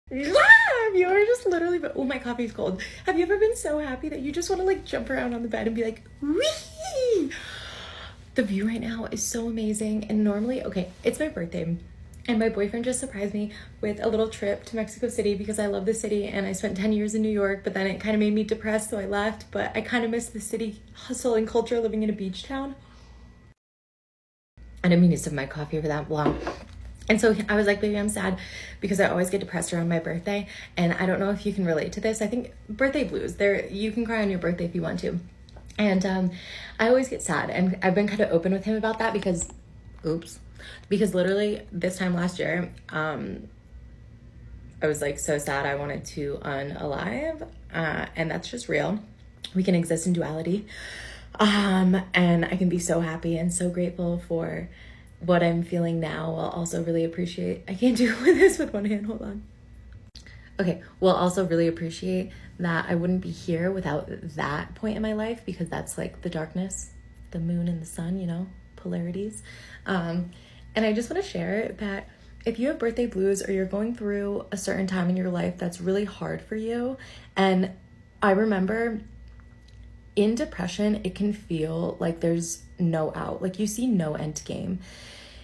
You are just literally, oh, my coffee's cold. Have you ever been so happy that you just want to like jump around on the bed and be like, wee? The view right now is so amazing. And normally, okay, it's my birthday. And my boyfriend just surprised me with a little trip to Mexico City because I love the city and I spent 10 years in New York, but then it kind of made me depressed, so I left. But I kind of miss the city hustle and culture living in a beach town. I didn't mean to sip my coffee for that long. And so I was like, baby, I'm sad because I always get depressed around my birthday. And I don't know if you can relate to this. I think birthday blues, you can cry on your birthday if you want to. And I always get sad. And I've been kind of open with him about that because, because literally this time last year, I was like so sad I wanted to unalive. And that's just real. We can exist in duality. And I can be so happy and so grateful for what I'm feeling now. I'll also really appreciate, I can't do this with one hand, hold on. Okay, well, also really appreciate that I wouldn't be here without that point in my life because that's like the darkness, the moon and the sun, you know, polarities. And I just want to share that if you have birthday blues or you're going through a certain time in your life that's really hard for you, and I remember in depression, it can feel like there's no out, like you see no end game.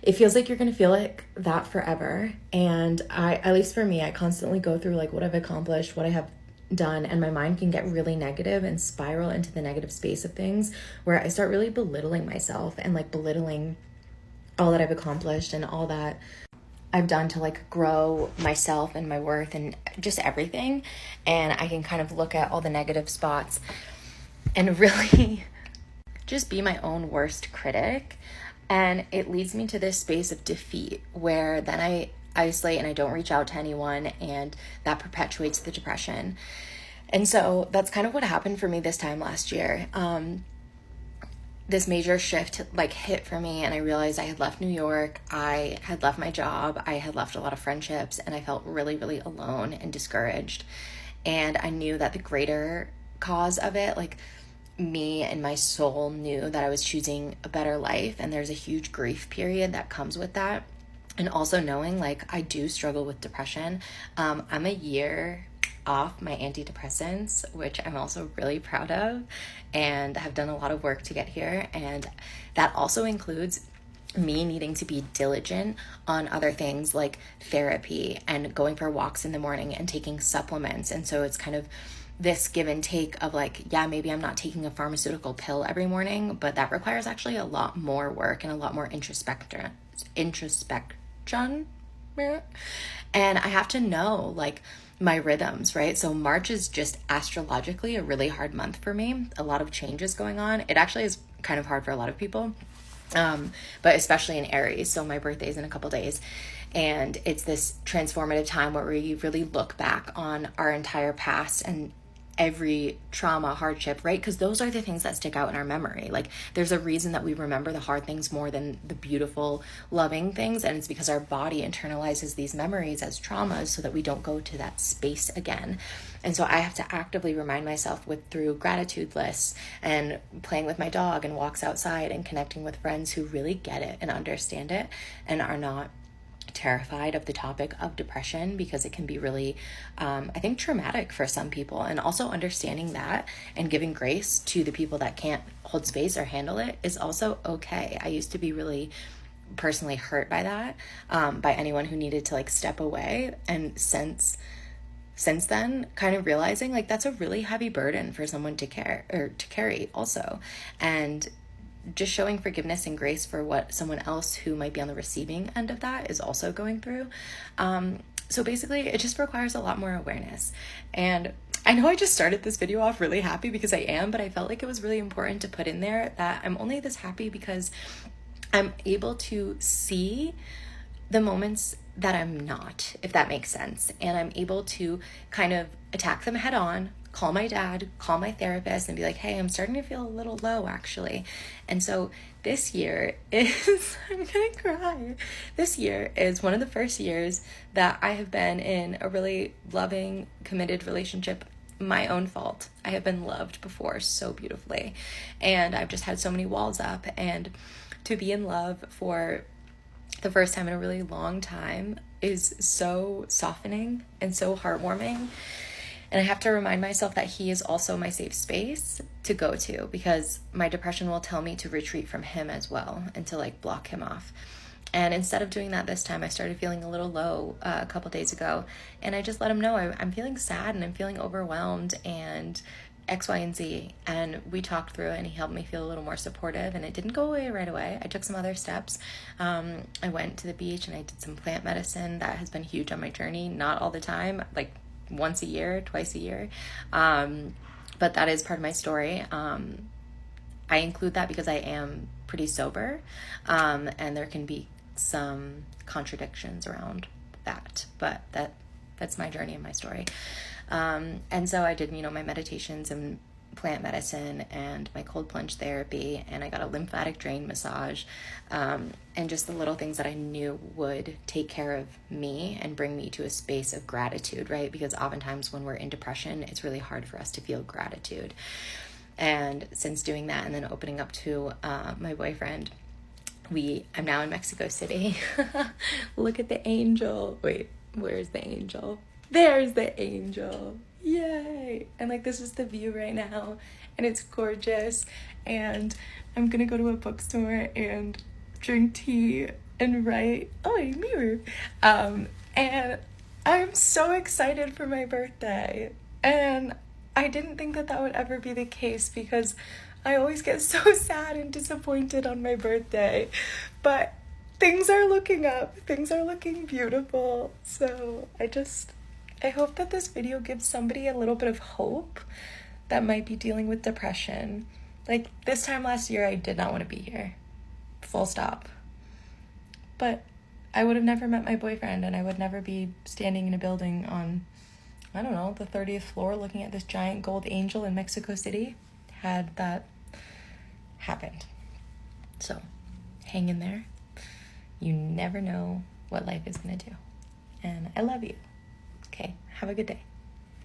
It feels like you're gonna feel like that forever. And at least for me, I constantly go through like what I've accomplished, what I have done, and my mind can get really negative and spiral into the negative space of things where I start really belittling myself and like belittling all that I've accomplished and all that I've done to like grow myself and my worth and just everything. And I can kind of look at all the negative spots and really just be my own worst critic. And it leads me to this space of defeat where then I isolate and I don't reach out to anyone, and that perpetuates the depression. And so that's kind of what happened for me this time last year. This major shift like hit for me, and I realized I had left New York, I had left my job, I had left a lot of friendships, and I felt really, really alone and discouraged. And I knew that the greater cause of it, like me and my soul knew that I was choosing a better life, and there's a huge grief period that comes with that. And also knowing like I do struggle with depression. I'm a year off my antidepressants, which I'm also really proud of, and have done a lot of work to get here. And that also includes me needing to be diligent on other things like therapy and going for walks in the morning and taking supplements. And so it's kind of this give and take of like, yeah, maybe I'm not taking a pharmaceutical pill every morning, but that requires actually a lot more work and a lot more introspection. And I have to know like my rhythms, right? So March is just astrologically a really hard month for me. A lot of changes going on. It actually is kind of hard for a lot of people, but especially in Aries. So my birthday's in a couple days. And it's this transformative time where we really look back on our entire past and every trauma, hardship, right? Because those are the things that stick out in our memory. Like there's a reason that we remember the hard things more than the beautiful, loving things. And it's because our body internalizes these memories as traumas so that we don't go to that space again. And so I have to actively remind myself through gratitude lists and playing with my dog and walks outside and connecting with friends who really get it and understand it and are not terrified of the topic of depression, because it can be really, I think, traumatic for some people. And also understanding that and giving grace to the people that can't hold space or handle it is also okay. I used to be really personally hurt by that, by anyone who needed to like step away. And since then kind of realizing like that's a really heavy burden for someone to carry also. And just showing forgiveness and grace for what someone else who might be on the receiving end of that is also going through. So basically it just requires a lot more awareness. And I know I just started this video off really happy because I am, but I felt like it was really important to put in there that I'm only this happy because I'm able to see the moments that I'm not, if that makes sense. And I'm able to kind of attack them head on, call my dad, call my therapist, and be like, hey, I'm starting to feel a little low actually. And so this year is, I'm gonna cry. This year is one of the first years that I have been in a really loving, committed relationship. My own fault. I have been loved before so beautifully. And I've just had so many walls up, and to be in love for the first time in a really long time is so softening and so heartwarming. And I have to remind myself that he is also my safe space to go to, because my depression will tell me to retreat from him as well and to like block him off. And instead of doing that this time, I started feeling a little low a couple days ago. And I just let him know I'm feeling sad and I'm feeling overwhelmed and X, Y, and Z. And we talked through it and he helped me feel a little more supportive. And it didn't go away right away. I took some other steps. I went to the beach and I did some plant medicine. That has been huge on my journey. Not all the time, like once a year, twice a year. But that is part of my story. I include that because I am pretty sober. And there can be some contradictions around that, but that's my journey and my story. And so I did, my meditations and plant medicine and my cold plunge therapy, and I got a lymphatic drain massage, and just the little things that I knew would take care of me and bring me to a space of gratitude, right? Because oftentimes when we're in depression, it's really hard for us to feel gratitude. And since doing that and then opening up to my boyfriend, I'm now in Mexico City. Look at the angel. Wait, where's the angel? There's the angel. Yay. And like, this is the view right now and it's gorgeous. And I'm gonna go to a bookstore and drink tea and write. Oh, a mirror. And I'm so excited for my birthday. And I didn't think that would ever be the case, because I always get so sad and disappointed on my birthday, but things are looking up. Things are looking beautiful. So I hope that this video gives somebody a little bit of hope that might be dealing with depression. Like this time last year, I did not want to be here. Full stop. But I would have never met my boyfriend, and I would never be standing in a building on, I don't know, the 30th floor looking at this giant gold angel in Mexico City had that happened. So hang in there. You never know what life is going to do. And I love you. Okay, have a good day.